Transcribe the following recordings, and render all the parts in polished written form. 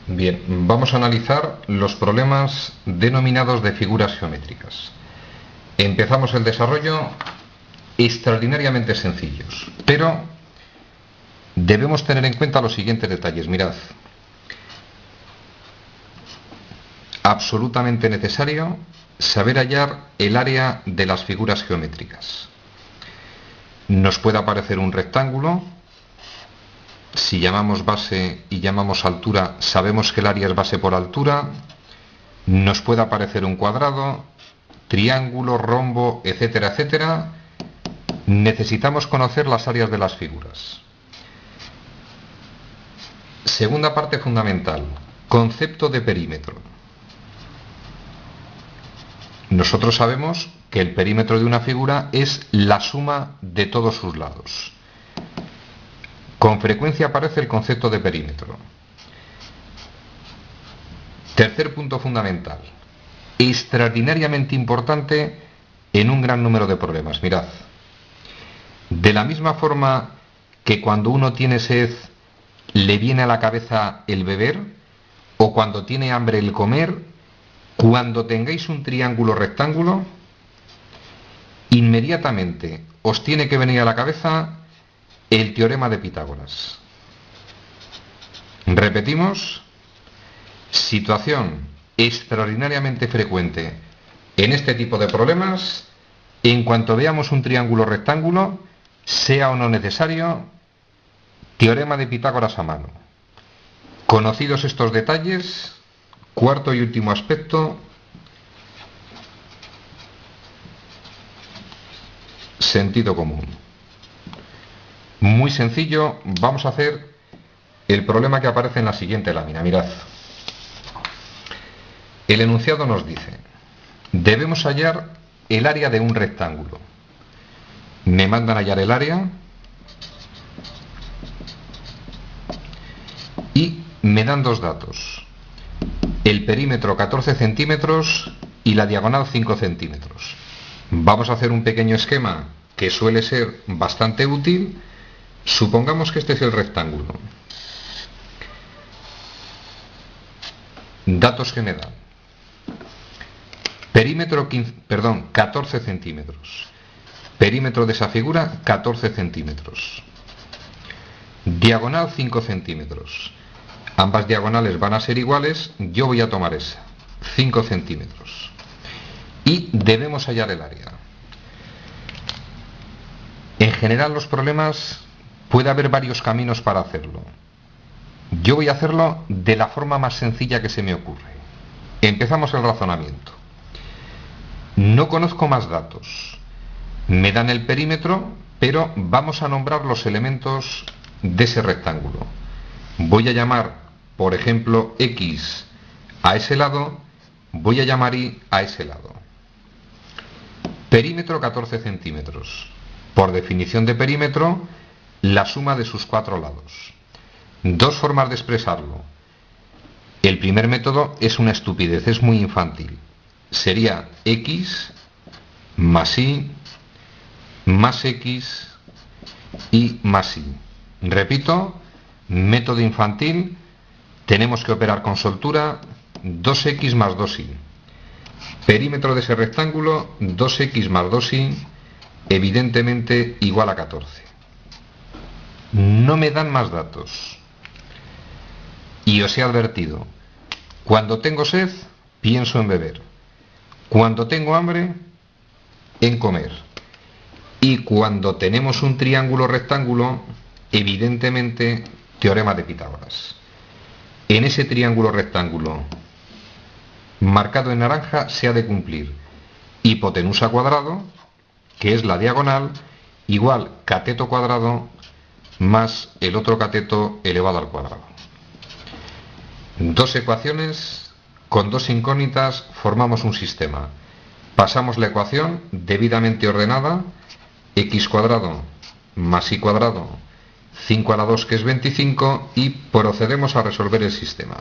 Bien, vamos a analizar los problemas denominados de figuras geométricas. Empezamos el desarrollo extraordinariamente sencillos, pero debemos tener en cuenta los siguientes detalles. Mirad, absolutamente necesario saber hallar el área de las figuras geométricas. Nos puede aparecer un rectángulo. Si llamamos base y llamamos altura, sabemos que el área es base por altura. Nos puede aparecer un cuadrado, triángulo, rombo, etcétera, etcétera. Necesitamos conocer las áreas de las figuras. Segunda parte fundamental, concepto de perímetro. Nosotros sabemos que el perímetro de una figura es la suma de todos sus lados. Con frecuencia aparece el concepto de perímetro. Tercer punto fundamental, extraordinariamente importante en un gran número de problemas. Mirad, de la misma forma que cuando uno tiene sed le viene a la cabeza el beber, o cuando tiene hambre el comer, cuando tengáis un triángulo rectángulo, inmediatamente os tiene que venir a la cabeza el teorema de Pitágoras. Repetimos, situación extraordinariamente frecuente en este tipo de problemas. En cuanto veamos un triángulo rectángulo, sea o no necesario, teorema de Pitágoras a mano. Conocidos estos detalles, cuarto y último aspecto, sentido común. Muy sencillo, vamos a hacer el problema que aparece en la siguiente lámina. Mirad, el enunciado nos dice, debemos hallar el área de un rectángulo. Me mandan hallar el área y me dan dos datos, el perímetro 14 centímetros y la diagonal 5 centímetros. Vamos a hacer un pequeño esquema que suele ser bastante útil. Supongamos que este es el rectángulo. Datos que me dan. Perímetro 14 centímetros. Perímetro de esa figura 14 centímetros. Diagonal 5 centímetros. Ambas diagonales van a ser iguales. Yo voy a tomar esa, 5 centímetros. Y debemos hallar el área. En general los problemas puede haber varios caminos para hacerlo. Yo voy a hacerlo de la forma más sencilla que se me ocurre. Empezamos el razonamiento. No conozco más datos. Me dan el perímetro, pero vamos a nombrar los elementos de ese rectángulo. Voy a llamar, por ejemplo, X a ese lado, voy a llamar Y a ese lado. Perímetro 14 centímetros. Por definición de perímetro, la suma de sus cuatro lados. Dos formas de expresarlo. El primer método es una estupidez, es muy infantil. Sería X más Y más X y más Y. Repito, método infantil, tenemos que operar con soltura, 2X más 2Y. Perímetro de ese rectángulo, 2X más 2Y, evidentemente igual a 14. No me dan más datos. Y os he advertido, cuando tengo sed, pienso en beber. Cuando tengo hambre, en comer. Y cuando tenemos un triángulo rectángulo, evidentemente, teorema de Pitágoras. En ese triángulo rectángulo, marcado en naranja, se ha de cumplir hipotenusa cuadrado, que es la diagonal, igual cateto cuadrado más el otro cateto elevado al cuadrado. Dos ecuaciones con dos incógnitas formamos un sistema. Pasamos la ecuación debidamente ordenada, x cuadrado más y cuadrado, 5 a la 2 que es 25, y procedemos a resolver el sistema.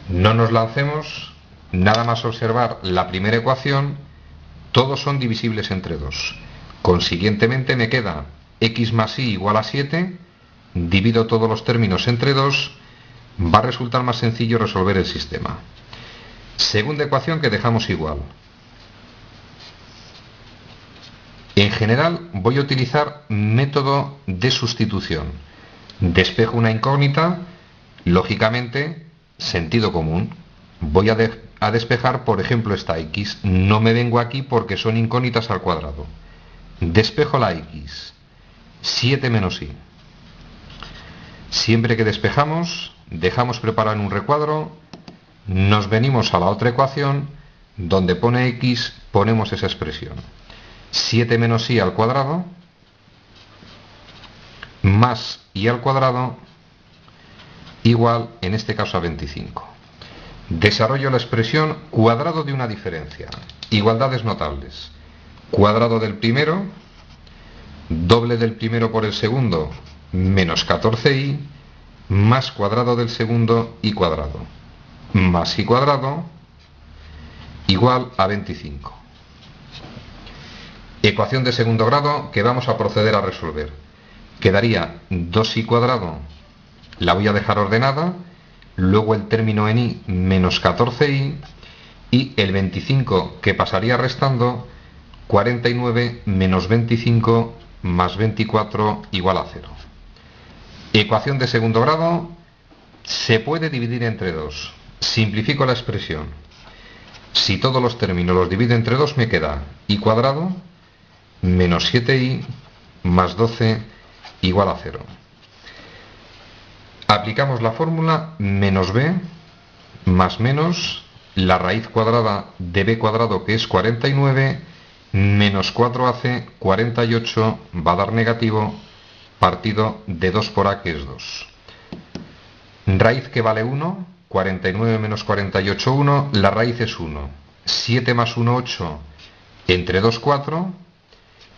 No nos lancemos, nada más observar la primera ecuación, todos son divisibles entre 2. Consiguientemente me queda x más y igual a 7, divido todos los términos entre 2, va a resultar más sencillo resolver el sistema. Segunda ecuación que dejamos igual. En general voy a utilizar método de sustitución. Despejo una incógnita, lógicamente, sentido común. Voy a despejar, por ejemplo, esta x. No me vengo aquí porque son incógnitas al cuadrado. Despejo la x. 7 menos y. Siempre que despejamos, dejamos preparado en un recuadro, nos venimos a la otra ecuación, donde pone x, ponemos esa expresión. 7 menos y al cuadrado, más y al cuadrado, igual, en este caso, a 25. Desarrollo la expresión cuadrado de una diferencia. Igualdades notables. Cuadrado del primero, doble del primero por el segundo, menos 14y, más cuadrado del segundo y cuadrado, más y cuadrado, igual a 25. Ecuación de segundo grado que vamos a proceder a resolver. Quedaría 2y cuadrado, la voy a dejar ordenada, luego el término en y menos 14y y el 25 que pasaría restando, 49 menos 25 más 24 igual a 0. Ecuación de segundo grado se puede dividir entre 2. Simplifico la expresión. Si todos los términos los divido entre 2 me queda y cuadrado menos 7y más 12 igual a 0. Aplicamos la fórmula menos b más menos la raíz cuadrada de b cuadrado, que es 49, menos 4ac, 48, va a dar negativo, partido de 2 por a, que es 2. Raíz que vale 1, 49 menos 48, 1, la raíz es 1. 7 más 1, 8, entre 2, 4,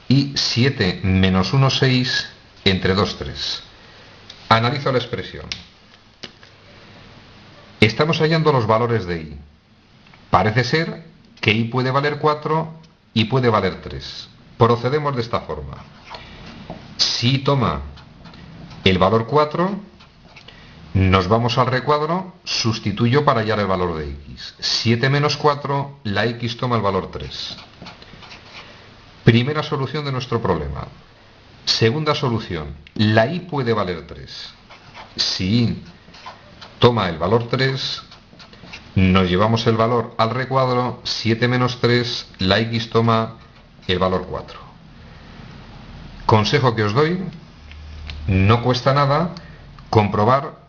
y 7 menos 1, 6, entre 2, 3. Analizo la expresión. Estamos hallando los valores de y. Parece ser que y puede valer 4 y puede valer 3. Procedemos de esta forma. Si toma el valor 4, nos vamos al recuadro, sustituyo para hallar el valor de x. 7 menos 4, la x toma el valor 3. Primera solución de nuestro problema. Segunda solución, la y puede valer 3. Si y toma el valor 3, nos llevamos el valor al recuadro, 7 menos 3, la x toma el valor 4. Consejo que os doy, no cuesta nada comprobar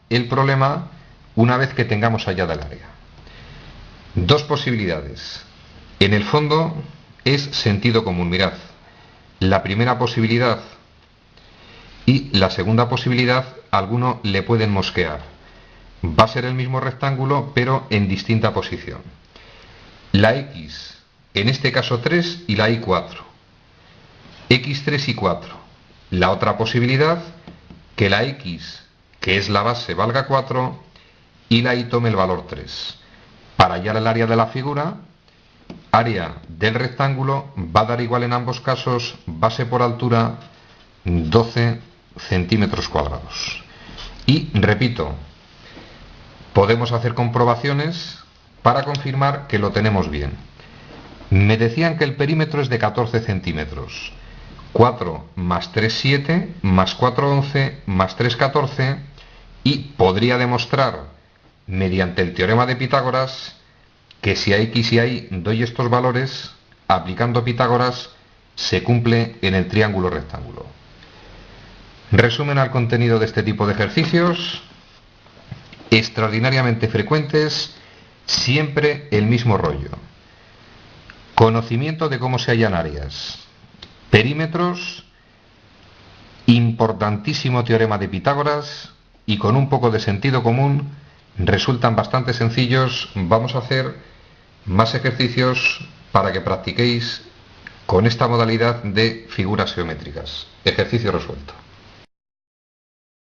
el problema una vez que tengamos hallada el área. Dos posibilidades. En el fondo es sentido común, mirad. La primera posibilidad y la segunda posibilidad, alguno le pueden mosquear. Va a ser el mismo rectángulo, pero en distinta posición. La x, en este caso 3, y la y 4. x3 y 4. La otra posibilidad, que la x, que es la base, valga 4, y la y tome el valor 3. Para hallar el área de la figura, área del rectángulo va a dar igual en ambos casos, base por altura, 12 centímetros cuadrados. Y repito, podemos hacer comprobaciones para confirmar que lo tenemos bien. Me decían que el perímetro es de 14 centímetros. 4 más 3, 7, más 4, 11, más 3, 14, y podría demostrar, mediante el teorema de Pitágoras, que si a x y a y doy estos valores, aplicando Pitágoras, se cumple en el triángulo rectángulo. Resumen al contenido de este tipo de ejercicios, extraordinariamente frecuentes, siempre el mismo rollo. Conocimiento de cómo se hallan áreas, perímetros, importantísimo teorema de Pitágoras, y con un poco de sentido común resultan bastante sencillos. Vamos a hacer más ejercicios para que practiquéis con esta modalidad de figuras geométricas. Ejercicio resuelto.